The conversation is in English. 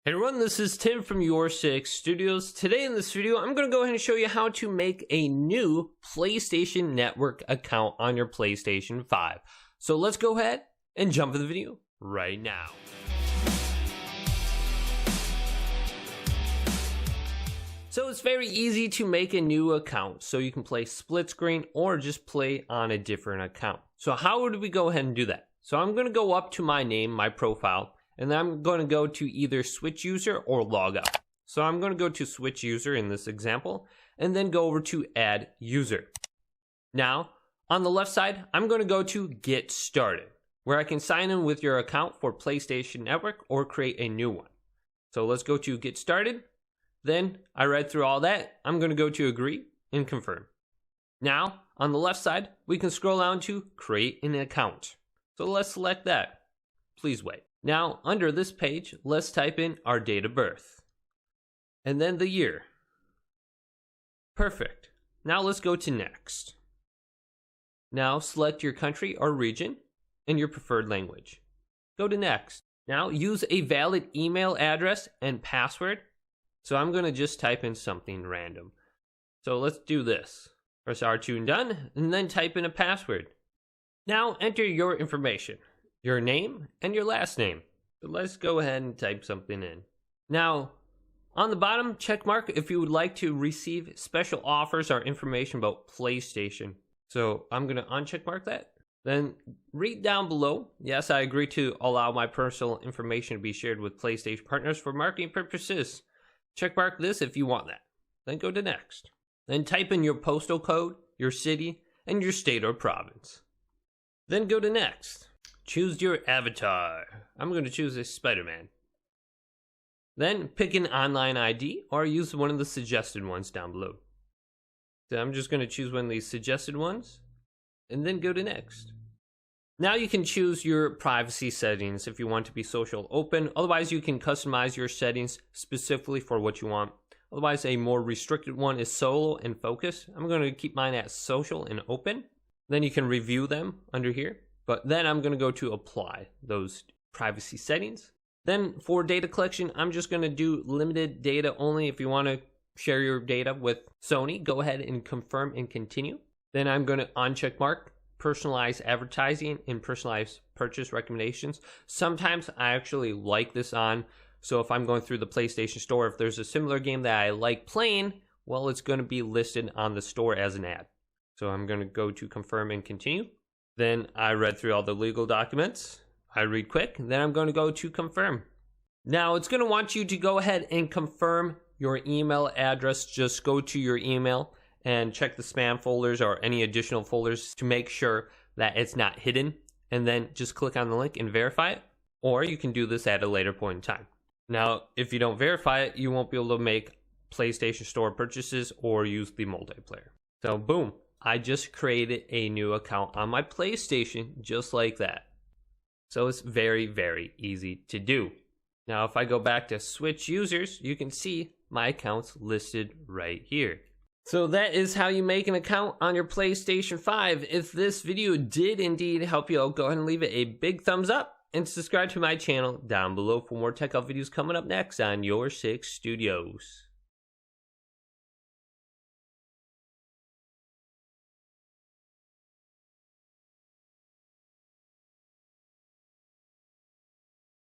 Hey everyone, this is Tim from YourSixStudios. Today in this video, I'm going to go ahead and show you how to make a new PlayStation Network account on your PlayStation 5. So let's go ahead and jump into the video right now. So it's very easy to make a new account, so you can play split screen or just play on a different account. So how would we go ahead and do that? So I'm going to go up to my name, my profile, and then I'm going to go to either switch user or log out. So I'm going to go to switch user in this example, and then go over to add user. Now, on the left side, I'm going to go to get started, where I can sign in with your account for PlayStation Network or create a new one. So let's go to get started. Then I read through all that. I'm going to go to agree and confirm. Now, on the left side, we can scroll down to create an account. So let's select that. Please wait. Now, under this page, let's type in our date of birth. And then the year. Perfect. Now let's go to next. Now select your country or region and your preferred language. Go to next. Now use a valid email address and password. So I'm going to just type in something random. So let's do this. Press R2 and done, and then type in a password. Now enter your information. Your name and your last name. So let's go ahead and type something in. Now, on the bottom, check mark if you would like to receive special offers or information about PlayStation. So I'm going to uncheck mark that. Then read down below. Yes, I agree to allow my personal information to be shared with PlayStation partners for marketing purposes. Check mark this if you want that. Then go to next. Then type in your postal code, your city, and your state or province. Then go to next. Choose your avatar. I'm going to choose a Spider-Man. Then pick an online ID or use one of the suggested ones down below. So I'm just going to choose one of these suggested ones and then go to next. Now you can choose your privacy settings if you want to be social open. Otherwise, you can customize your settings specifically for what you want. Otherwise, a more restricted one is solo and focus. I'm going to keep mine at social and open. Then you can review them under here. But then I'm going to go to apply those privacy settings. Then for data collection, I'm just going to do limited data only. If you want to share your data with Sony, go ahead and confirm and continue. Then I'm going to uncheck mark personalized advertising and personalized purchase recommendations. Sometimes I actually like this on. So if I'm going through the PlayStation Store, if there's a similar game that I like playing, well, it's going to be listed on the store as an ad. So I'm going to go to confirm and continue. Then I read through all the legal documents. I read quick. Then I'm going to go to confirm. Now it's going to want you to go ahead and confirm your email address. Just go to your email and check the spam folders or any additional folders to make sure that it's not hidden. And then just click on the link and verify it. Or you can do this at a later point in time. Now, if you don't verify it, you won't be able to make PlayStation Store purchases or use the multiplayer. So boom. I just created a new account on my PlayStation just like that. So it's very, very easy to do. Now, if I go back to switch users, you can see my account's listed right here. So that is how you make an account on your PlayStation 5. If this video did indeed help you out, go ahead and leave it a big thumbs up and subscribe to my channel down below for more tech out videos coming up next on YourSixStudios.